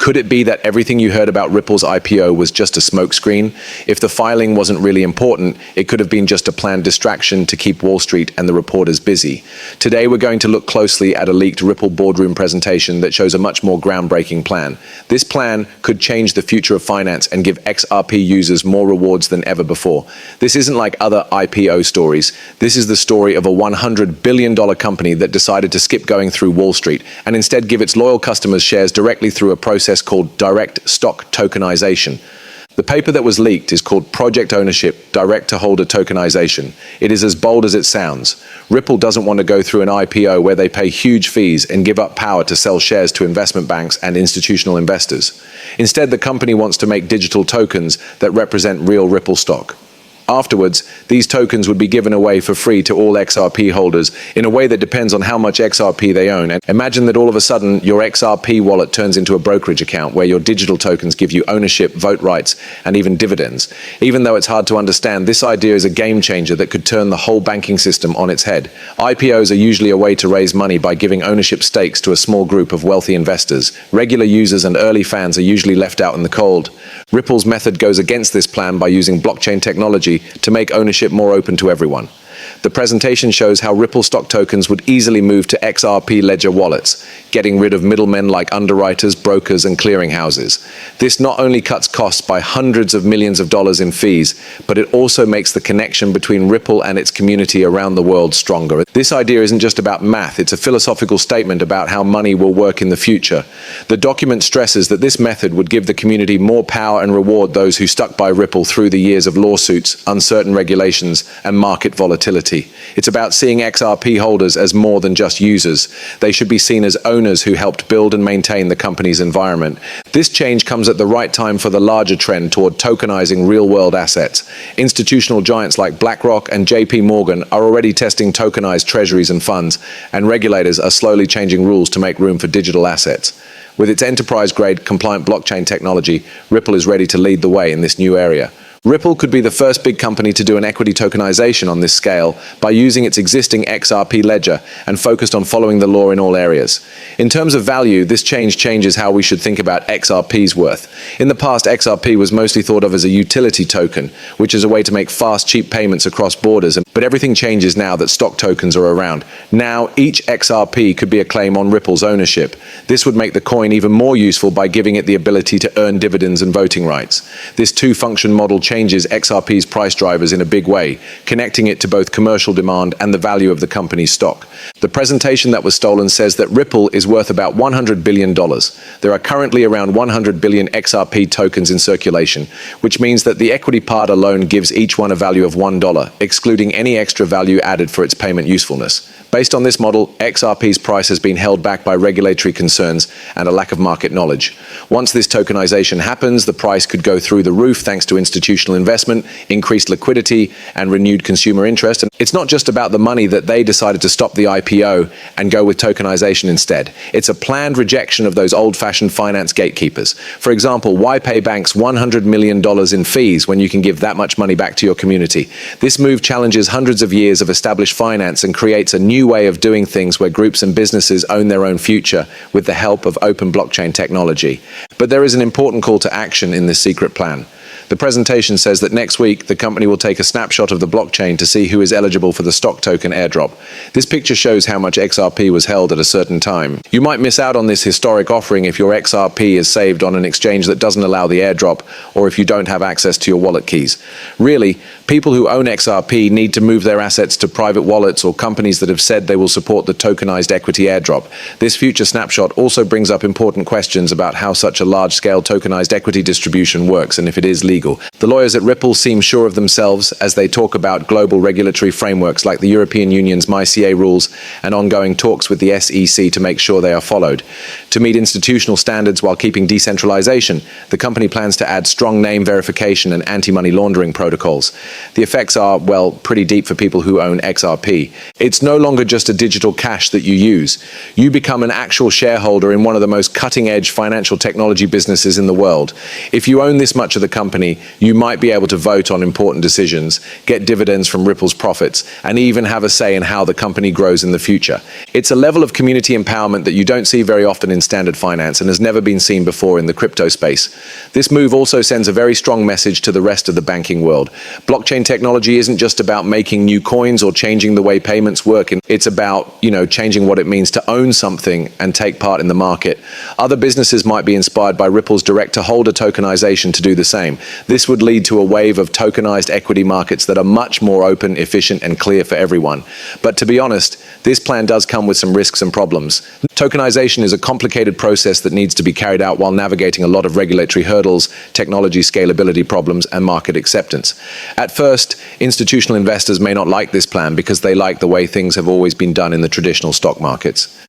Could it be that everything you heard about Ripple's IPO was just a smokescreen? If the filing wasn't really important, it could have been just a planned distraction to keep Wall Street and the reporters busy. Today, we're going to look closely at a leaked Ripple boardroom presentation that shows a much more groundbreaking plan. This plan could change the future of finance and give XRP users more rewards than ever before. This isn't like other IPO stories. This is the story of a $100 billion company that decided to skip going through Wall Street and instead give its loyal customers shares directly through a process called direct stock tokenization. The paper that was leaked is called Project Ownership Direct-to-Holder Tokenization. It is as bold as it sounds. Ripple doesn't want to go through an IPO where they pay huge fees and give up power to sell shares to investment banks and institutional investors. Instead, the company wants to make digital tokens that represent real Ripple stock. Afterwards, these tokens would be given away for free to all XRP holders in a way that depends on how much XRP they own. And imagine that all of a sudden your XRP wallet turns into a brokerage account where your digital tokens give you ownership, vote rights, and even dividends. Even though it's hard to understand, this idea is a game changer that could turn the whole banking system on its head. IPOs are usually a way to raise money by giving ownership stakes to a small group of wealthy investors. Regular users and early fans are usually left out in the cold. Ripple's method goes against this plan by using blockchain technology to make ownership more open to everyone. The presentation shows how Ripple stock tokens would easily move to XRP ledger wallets, getting rid of middlemen like underwriters, brokers, and clearinghouses. This not only cuts costs by hundreds of millions of dollars in fees, but it also makes the connection between Ripple and its community around the world stronger. This idea isn't just about math, it's a philosophical statement about how money will work in the future. The document stresses that this method would give the community more power and reward those who stuck by Ripple through the years of lawsuits, uncertain regulations, and market volatility. It's about seeing XRP holders as more than just users. They should be seen as owners who helped build and maintain the company's environment. This change comes at the right time for the larger trend toward tokenizing real-world assets. Institutional giants like BlackRock and JP Morgan are already testing tokenized treasuries and funds, and regulators are slowly changing rules to make room for digital assets. With its enterprise-grade compliant blockchain technology, Ripple is ready to lead the way in this new area. Ripple could be the first big company to do an equity tokenization on this scale by using its existing XRP ledger and focused on following the law in all areas. In terms of value, this changes how we should think about XRP's worth. In the past, XRP was mostly thought of as a utility token, which is a way to make fast, cheap payments across borders. But everything changes now that stock tokens are around. Now, each XRP could be a claim on Ripple's ownership. This would make the coin even more useful by giving it the ability to earn dividends and voting rights. This two-function model changes XRP's price drivers in a big way, connecting it to both commercial demand and the value of the company's stock. The presentation that was stolen says that Ripple is worth about $100 billion. There are currently around 100 billion XRP tokens in circulation, which means that the equity part alone gives each one a value of $1, excluding any extra value added for its payment usefulness. Based on this model, XRP's price has been held back by regulatory concerns and a lack of market knowledge. Once this tokenization happens, the price could go through the roof thanks to institutional investment, increased liquidity, and renewed consumer interest. And it's not just about the money that they decided to stop the IPO and go with tokenization instead. It's a planned rejection of those old-fashioned finance gatekeepers. For example, why pay banks $100 million in fees when you can give that much money back to your community? This move challenges hundreds of years of established finance and creates a new way of doing things where groups and businesses own their own future with the help of open blockchain technology. But there is an important call to action in this secret plan. The presentation says that next week, the company will take a snapshot of the blockchain to see who is eligible for the stock token airdrop. This picture shows how much XRP was held at a certain time. You might miss out on this historic offering if your XRP is saved on an exchange that doesn't allow the airdrop, or if you don't have access to your wallet keys. Really, people who own XRP need to move their assets to private wallets or companies that have said they will support the tokenized equity airdrop. This future snapshot also brings up important questions about how such a large-scale tokenized equity distribution works and if it is legal. The lawyers at Ripple seem sure of themselves as they talk about global regulatory frameworks like the European Union's MiCA rules and ongoing talks with the SEC to make sure they are followed. To meet institutional standards while keeping decentralization, the company plans to add strong name verification and anti-money laundering protocols. The effects are, well, pretty deep for people who own XRP. It's no longer just a digital cash that you use. You become an actual shareholder in one of the most cutting-edge financial technology businesses in the world. If you own this much of the company, company, you might be able to vote on important decisions, get dividends from Ripple's profits, and even have a say in how the company grows in the future. It's a level of community empowerment that you don't see very often in standard finance and has never been seen before in the crypto space. This move also sends a very strong message to the rest of the banking world. Blockchain technology isn't just about making new coins or changing the way payments work. It's about, changing what it means to own something and take part in the market. Other businesses might be inspired by Ripple's direct-to-holder tokenization to do the same. This would lead to a wave of tokenized equity markets that are much more open, efficient, and clear for everyone. But to be honest, this plan does come with some risks and problems. Tokenization is a complicated process that needs to be carried out while navigating a lot of regulatory hurdles, technology scalability problems, and market acceptance. At first, institutional investors may not like this plan because they like the way things have always been done in the traditional stock markets.